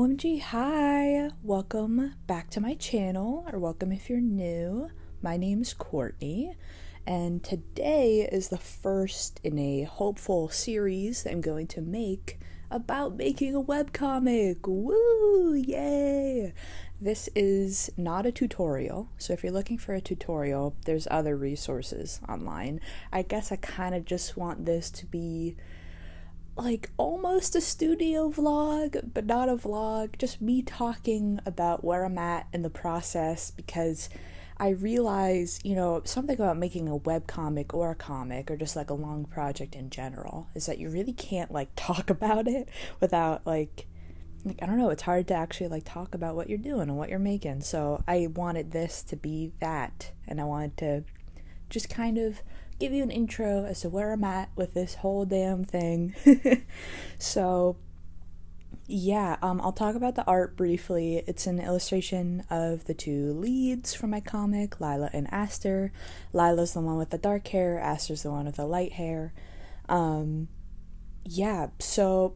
OMG, hi! Welcome back to my channel, or welcome if you're new. My name's Courtney, and today is the first in a hopeful series that I'm going to make about making a webcomic. Woo! Yay! This is not a tutorial, so if you're looking for a tutorial, there's other resources online. I guess I kind of just want this to be like almost a studio vlog, but not a vlog, just me talking about where I'm at in the process, because I realize, something about making a webcomic or a comic or just like a long project in general is that you really can't like talk about it without like I don't know, it's hard to actually like talk about what you're doing and what you're making. So I wanted this to be that, and I wanted to just kind of give you an intro as to where I'm at with this whole damn thing. So yeah, I'll talk about the art briefly. It's an illustration of the two leads from my comic, Lila and Aster. Lila's the one with the dark hair, Aster's the one with the light hair. Yeah, so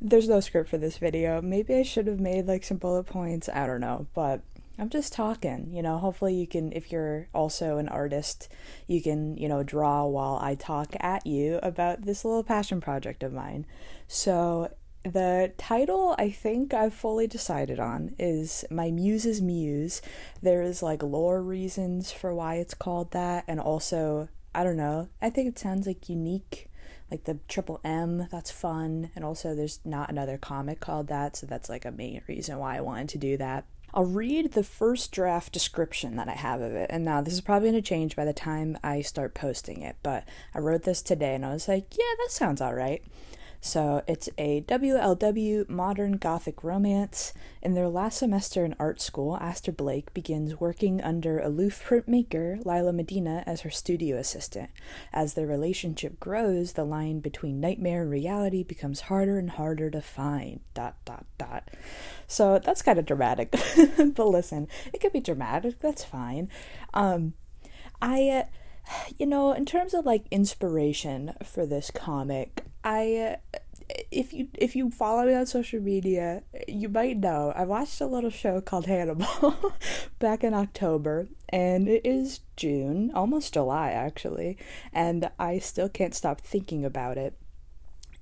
there's no script for this video. Maybe I should have made like some bullet points, I don't know, but I'm just talking, hopefully you can, if you're also an artist, you can, draw while I talk at you about this little passion project of mine. So the title I think I've fully decided on is My Muse's Muse. There's like lore reasons for why it's called that, and also, I don't know, I think it sounds like unique, like the triple M, that's fun, and also there's not another comic called that, so that's like a main reason why I wanted to do that. I'll read the first draft description that I have of it, and now this is probably going to change by the time I start posting it, but I wrote this today and I was like, yeah, that sounds alright. So it's a WLW modern gothic romance. In their last semester in art school, Aster Blake begins working under aloof printmaker Lila Medina as her studio assistant. As their relationship grows, the line between nightmare and reality becomes harder and harder to find. ... So that's kind of dramatic, but listen, it could be dramatic, that's fine. In terms of like inspiration for this comic, if you follow me on social media, you might know I watched a little show called Hannibal back in October, and it is June, almost July actually, and I still can't stop thinking about it.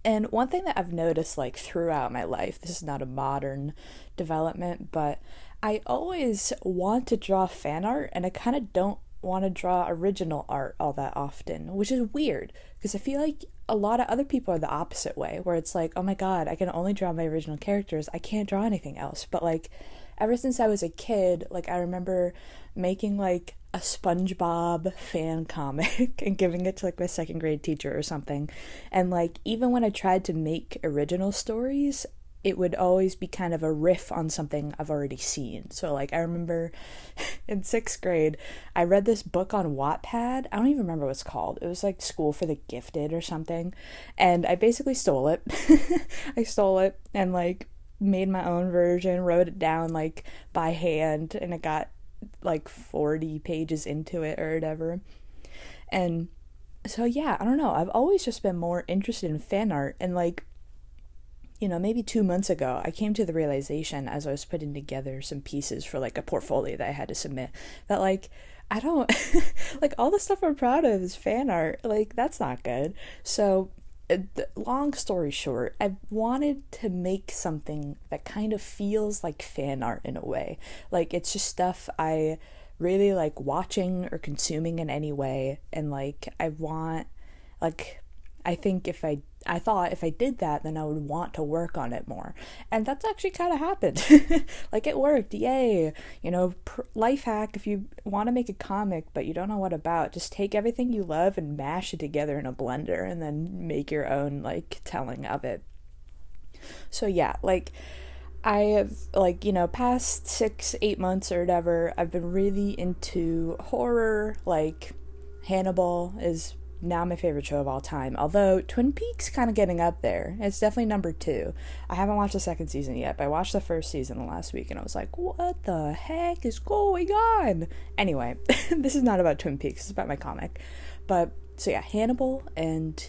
And one thing that I've noticed like throughout my life, this is not a modern development, but I always want to draw fan art, and I kind of don't want to draw original art all that often, which is weird because I feel like a lot of other people are the opposite way, where it's like, oh my god, I can only draw my original characters, I can't draw anything else. But like ever since I was a kid, like I remember making like a SpongeBob fan comic and giving it to like my second grade teacher or something, and like even when I tried to make original stories, it would always be kind of a riff on something I've already seen. So like I remember in 6th grade, I read this book on Wattpad. I don't even remember what it's called. It was like School for the Gifted or something. And I basically stole it. I stole it and like made my own version, wrote it down like by hand, and it got like 40 pages into it or whatever. And so yeah, I don't know. I've always just been more interested in fan art, and like, maybe 2 months ago, I came to the realization as I was putting together some pieces for like a portfolio that I had to submit that like, I don't, like all the stuff I'm proud of is fan art. Like that's not good. So long story short, I wanted to make something that kind of feels like fan art in a way. Like it's just stuff I really like watching or consuming in any way. And like, I thought if I did that, then I would want to work on it more. And that's actually kind of happened. Like it worked, yay. Life hack, if you want to make a comic but you don't know what about, just take everything you love and mash it together in a blender and then make your own like telling of it. So yeah, like I have like, past 6-8 months or whatever, I've been really into horror. Like Hannibal is now my favorite show of all time, although Twin Peaks kind of getting up there. It's definitely number 2. I haven't watched the 2nd season yet, but I watched the 1st season last week and I was like, what the heck is going on? Anyway, this is not about Twin Peaks, it's about my comic. But so yeah, Hannibal and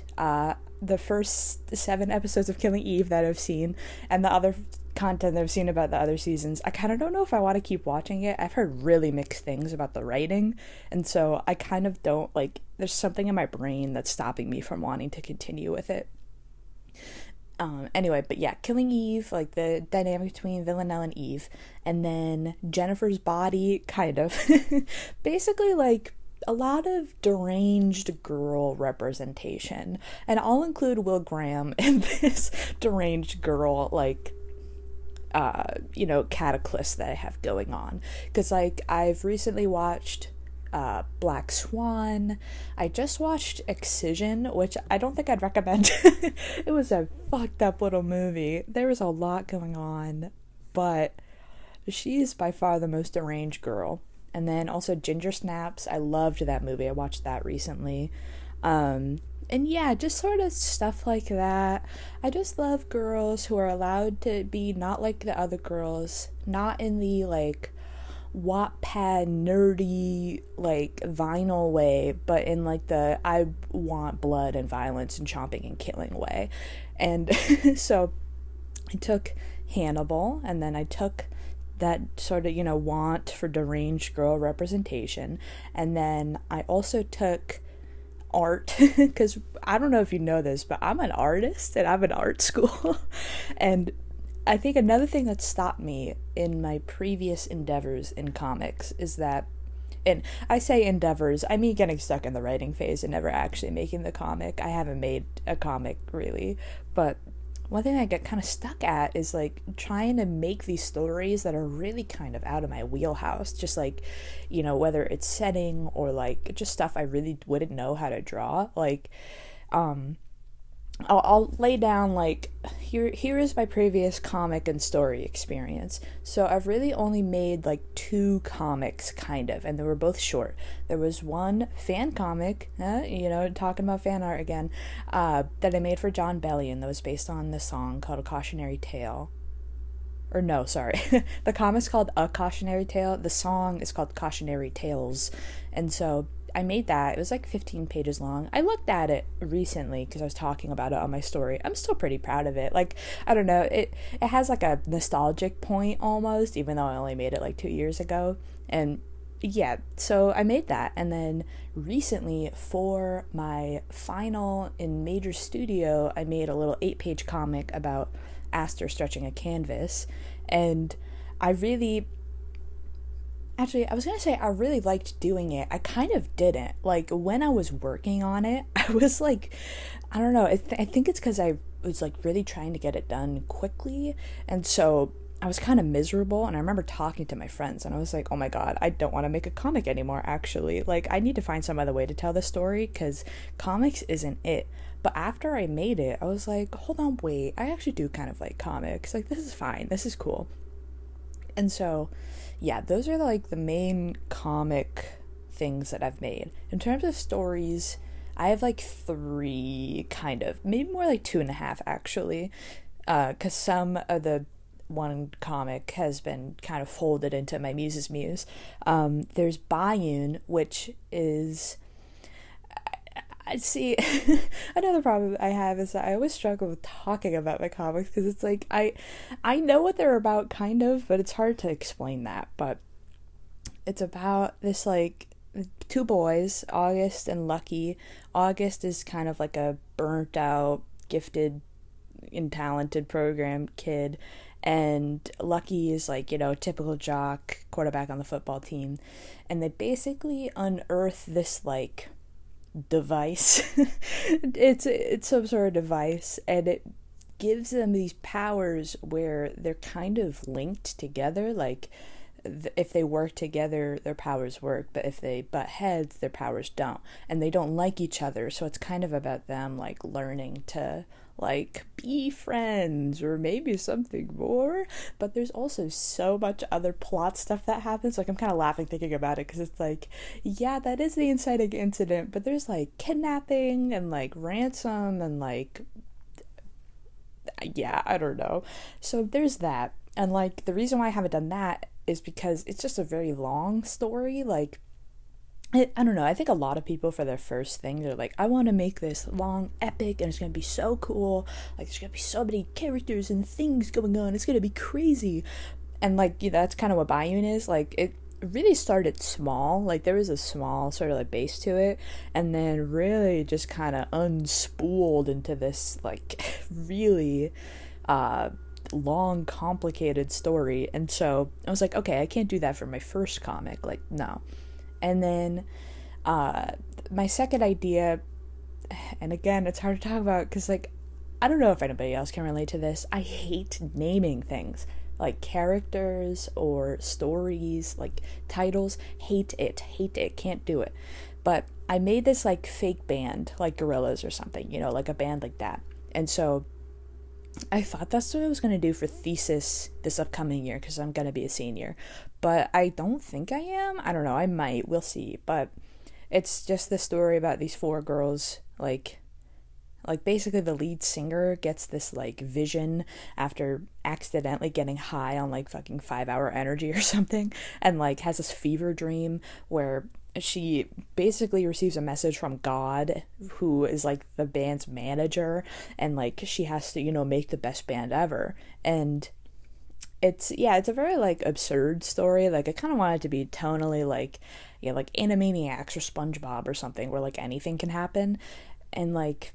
the first 7 episodes of Killing Eve that I've seen, and the other content that I've seen about the other seasons, I kind of don't know if I want to keep watching it. I've heard really mixed things about the writing, and so I kind of don't like, there's something in my brain that's stopping me from wanting to continue with it. Anyway, but yeah, Killing Eve, like the dynamic between Villanelle and Eve, and then Jennifer's Body, kind of. Basically, like, a lot of deranged girl representation. And I'll include Will Graham in this deranged girl, like, cataclysm that I have going on. Because, like, I've recently watched Black Swan. I just watched Excision, which I don't think I'd recommend. It was a fucked up little movie. There was a lot going on, but she's by far the most deranged girl. And then also Ginger Snaps. I loved that movie. I watched that recently. And yeah, just sort of stuff like that. I just love girls who are allowed to be not like the other girls, not in the like Wattpad nerdy like vinyl way, but in like the I want blood and violence and chomping and killing way. And so I took Hannibal, and then I took that sort of, want for deranged girl representation, and then I also took art, because I don't know if you know this, but I'm an artist and I'm in art school. And I think another thing that stopped me in my previous endeavors in comics is that, and I say endeavors, I mean getting stuck in the writing phase and never actually making the comic. I haven't made a comic really, but one thing I get kind of stuck at is like trying to make these stories that are really kind of out of my wheelhouse, just like, whether it's setting or like just stuff I really wouldn't know how to draw. Like, I'll lay down like here is my previous comic and story experience. So I've really only made like 2 comics kind of, and they were both short. There was one fan comic, talking about fan art again, that I made for John Bellion that was based on the song called A Cautionary Tale. Or no, sorry. The comic's called A Cautionary Tale. The song is called Cautionary Tales. And so I made that. It was like 15 pages long. I looked at it recently because I was talking about it on my story. I'm still pretty proud of it. Like, I don't know, it has like a nostalgic point almost, even though I only made it like 2 years ago. And yeah, so I made that. And then recently for my final in major studio, I made a little 8-page comic about Aster stretching a canvas. And I really liked doing it. I kind of didn't. Like, when I was working on it, I was like, I don't know, I think it's because I was like really trying to get it done quickly, and so I was kind of miserable. And I remember talking to my friends, and I was like, oh my god, I don't want to make a comic anymore, actually. Like, I need to find some other way to tell this story, because comics isn't it. But after I made it, I was like, hold on, wait, I actually do kind of like comics. Like, this is fine, this is cool. And so yeah, those are like the main comic things that I've made. In terms of stories, I have like 3, kind of, maybe more like 2.5 actually, because some of the one comic has been kind of folded into my muse's muse. There's Bayun, which is, see, another problem I have is that I always struggle with talking about my comics, because it's like, I know what they're about, kind of, but it's hard to explain that. But it's about this, like, 2 boys, August and Lucky. August is kind of like a burnt out, gifted, and talented program kid, and Lucky is like, typical jock, quarterback on the football team. And they basically unearth this, like, device. it's some sort of device, and it gives them these powers where they're kind of linked together. Like, if they work together, their powers work, but if they butt heads, their powers don't, and they don't like each other. So it's kind of about them like learning to like be friends or maybe something more. But there's also so much other plot stuff that happens. Like, I'm kind of laughing thinking about it, because it's like, yeah, that is the inciting incident, but there's like kidnapping and like ransom and like, yeah, I don't know. So there's that. And like, the reason why I haven't done that is because it's just a very long story. Like, I don't know, I think a lot of people for their first thing, they're like, I want to make this long epic and it's going to be so cool, like there's going to be so many characters and things going on, it's going to be crazy. And like, that's kind of what Bayun is. Like, it really started small, like there was a small sort of like base to it, and then really just kind of unspooled into this like really long complicated story. And so I was like, okay, I can't do that for my first comic, like no. And then my second idea, and again, it's hard to talk about because, like, I don't know if anybody else can relate to this. I hate naming things like characters or stories, like titles. Hate it, can't do it. But I made this like fake band, like Gorillas or something, like a band like that. And so I thought that's what I was going to do for thesis this upcoming year because I'm going to be a senior. But I don't think I am. I don't know. I might. We'll see. But it's just the story about these four girls, like basically the lead singer gets this like vision after accidentally getting high on like fucking 5-hour energy or something, and like has this fever dream where she basically receives a message from God, who is like the band's manager, and like she has to, make the best band ever. And it's a very like absurd story. Like I kind of want it to be tonally like, like Animaniacs or SpongeBob or something, where like anything can happen. And like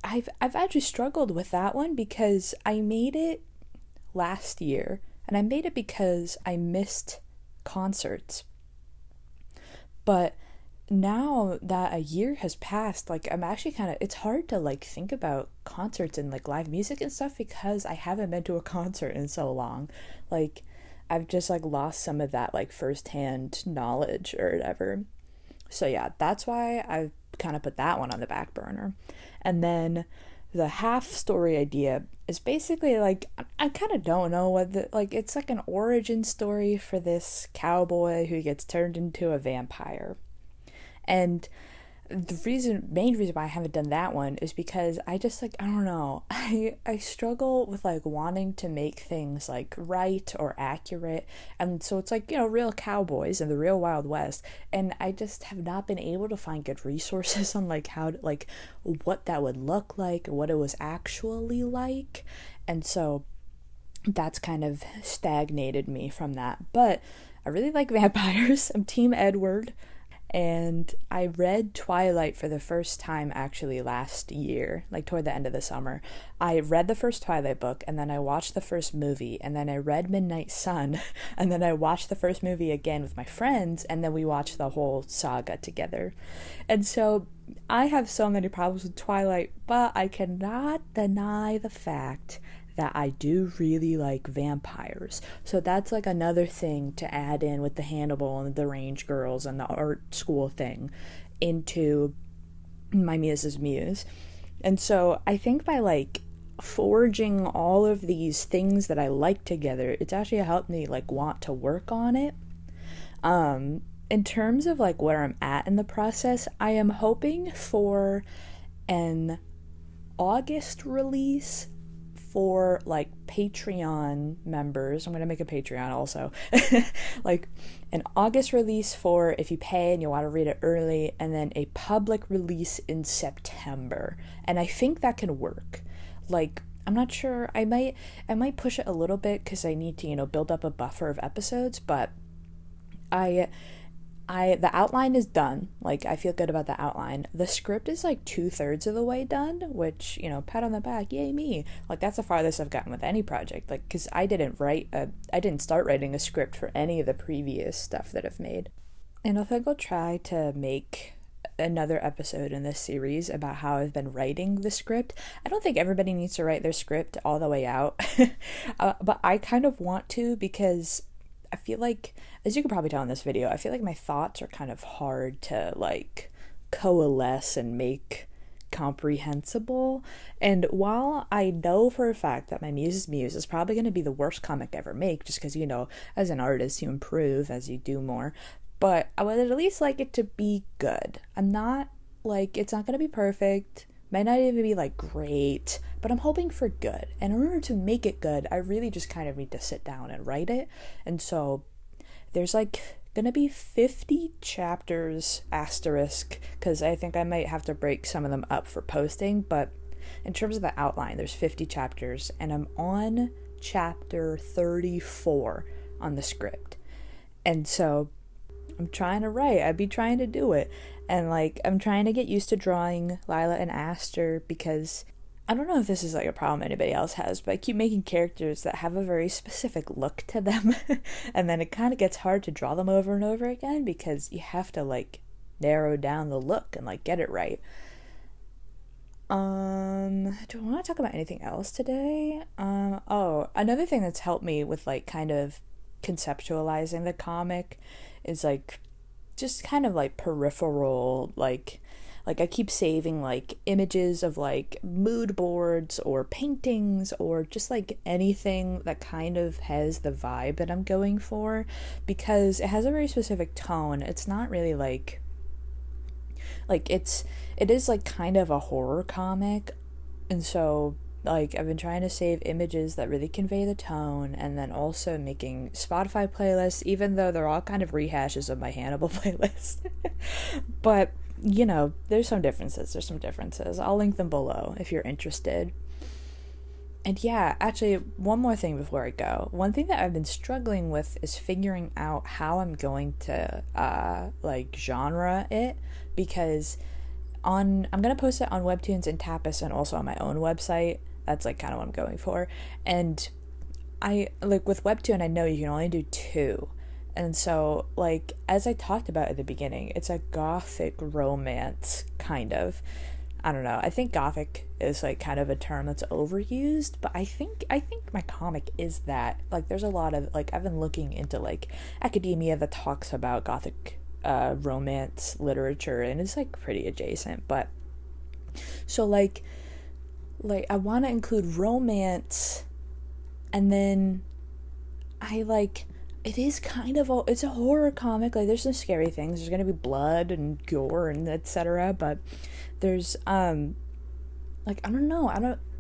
I've actually struggled with that one because I made it last year, and I made it because I missed concerts. But now that a year has passed, like I'm actually it's hard to like think about concerts and like live music and stuff because I haven't been to a concert in so long. Like I've just like lost some of that like firsthand knowledge or whatever. So yeah, that's why I've kind of put that one on the back burner. And then the half story idea is basically like, I kind of don't know what like it's like an origin story for this cowboy who gets turned into a vampire. And the main reason why I haven't done that one is because I just like, I don't know, I struggle with like wanting to make things like right or accurate. And so it's like, real cowboys in the real Wild West, and I just have not been able to find good resources on like how to, like what that would look like or what it was actually like. And so that's kind of stagnated me from that. But I really like vampires. I'm Team Edward. And I read Twilight for the first time actually last year, like toward the end of the summer. I read the first Twilight book, and then I watched the first movie, and then I read Midnight Sun, and then I watched the first movie again with my friends, and then we watched the whole saga together. And so I have so many problems with Twilight, but I cannot deny the fact that I do really like vampires. So that's like another thing to add in with the Hannibal and the Range Girls and the art school thing into my muse's muse. And so I think by like forging all of these things that I like together, it's actually helped me like want to work on it. In terms of like where I'm at in the process, I am hoping for an August release for like Patreon members. I'm gonna make a Patreon also. Like an August release for if you pay and you want to read it early, and then a public release in September. And I think that can work. Like I'm not sure, I might push it a little bit because I need to build up a buffer of episodes, but the outline is done. Like I feel good about the outline. The script is like 2/3 of the way done, which pat on the back, yay me. Like that's the farthest I've gotten with any project. Like because I didn't start writing a script for any of the previous stuff that I've made. And I think I'll try to make another episode in this series about how I've been writing the script. I don't think everybody needs to write their script all the way out, but I kind of want to because I feel like, as you can probably tell in this video, I feel like my thoughts are kind of hard to like coalesce and make comprehensible. And while I know for a fact that my muse's muse is probably going to be the worst comic I ever make, just because as an artist you improve as you do more, but I would at least like it to be good. I'm not like, it's not going to be perfect, might not even be like great, but I'm hoping for good. And in order to make it good, I really just kind of need to sit down and write it. And so there's like gonna be 50 chapters asterisk, because I think I might have to break some of them up for posting, but in terms of the outline, there's 50 chapters, and I'm on chapter 34 on the script. And so I'm trying to write. I'd be trying to do it. And like, I'm trying to get used to drawing Lila and Aster, because I don't know if this is like a problem anybody else has, but I keep making characters that have a very specific look to them. And then it kind of gets hard to draw them over and over again, because you have to like narrow down the look and like get it right. Do I want to talk about anything else today? Oh, another thing that's helped me with like kind of conceptualizing the comic is like just kind of like peripheral, like I keep saving like images of like mood boards or paintings or just like anything that kind of has the vibe that I'm going for, because it has a very specific tone. It's not really like it is like kind of a horror comic, and so like I've been trying to save images that really convey the tone, and then also making Spotify playlists, even though they're all kind of rehashes of my Hannibal playlist. But you know, there's some differences. I'll link them below if you're interested. And yeah, actually, one more thing before I go. One thing that I've been struggling with is figuring out how I'm going to like genre it, because I'm gonna post it on Webtoons and Tapas and also on my own website. That's like kind of what I'm going for. And I like with Webtoon, I know you can only do 2. And so, like, as I talked about at the beginning, it's a gothic romance, kind of. I don't know. I think gothic is, like, kind of a term that's overused, but I think my comic is that. Like, there's a lot of, like, I've been looking into, like, academia that talks about gothic romance literature, and it's, like, pretty adjacent, but... So, like, I want to include romance, and then it is kind of it's a horror comic. Like, there's some scary things. There's gonna be blood and gore and etc. But there's like, I don't know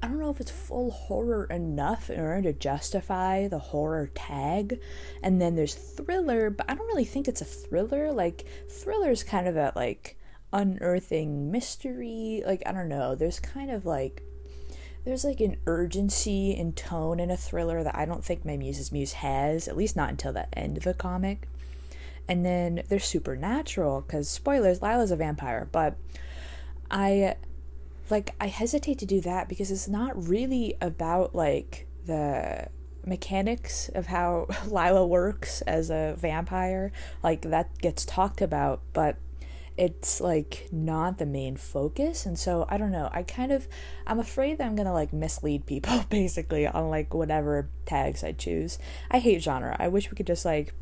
if it's full horror enough in order to justify the horror tag. And then there's thriller, but I don't really think it's a thriller. Like, thriller is kind of that like unearthing mystery. Like, I don't know. There's kind of like there's like an urgency and tone in a thriller that I don't think my muse's muse has, at least not until the end of the comic. And then there's supernatural, because spoilers, Lila's a vampire, but I hesitate to do that because it's not really about like the mechanics of how Lila works as a vampire. Like, that gets talked about, but it's like not the main focus. And so I don't know, I'm afraid that I'm gonna like mislead people basically on like whatever tags I choose. I hate genre. I wish we could just like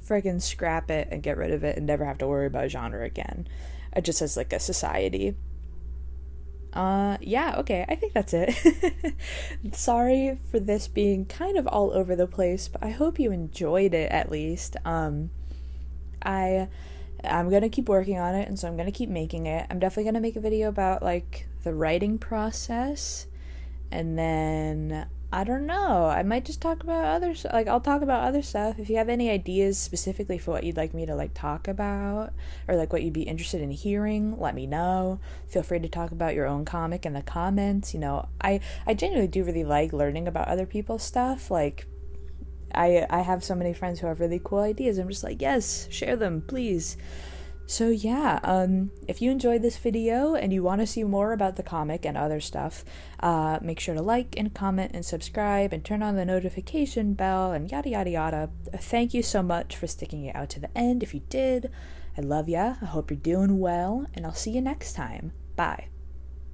friggin' scrap it and get rid of it and never have to worry about genre again, just as like a society. Yeah, okay, I think that's it. Sorry for this being kind of all over the place, but I hope you enjoyed it at least. I'm gonna keep working on it, and so I'm gonna keep making it. I'm definitely gonna make a video about like the writing process, and then I don't know, I might just talk about I'll talk about other stuff. If you have any ideas specifically for what you'd like me to like talk about, or like what you'd be interested in hearing, let me know. Feel free to talk about your own comic in the comments. You know, I genuinely do really like learning about other people's stuff. Like, I have so many friends who have really cool ideas. I'm just like, yes, share them, please. So yeah, if you enjoyed this video and you want to see more about the comic and other stuff, make sure to like and comment and subscribe and turn on the notification bell and yada yada yada. Thank you so much for sticking it out to the end. If you did, I love ya. I hope you're doing well, and I'll see you next time. Bye.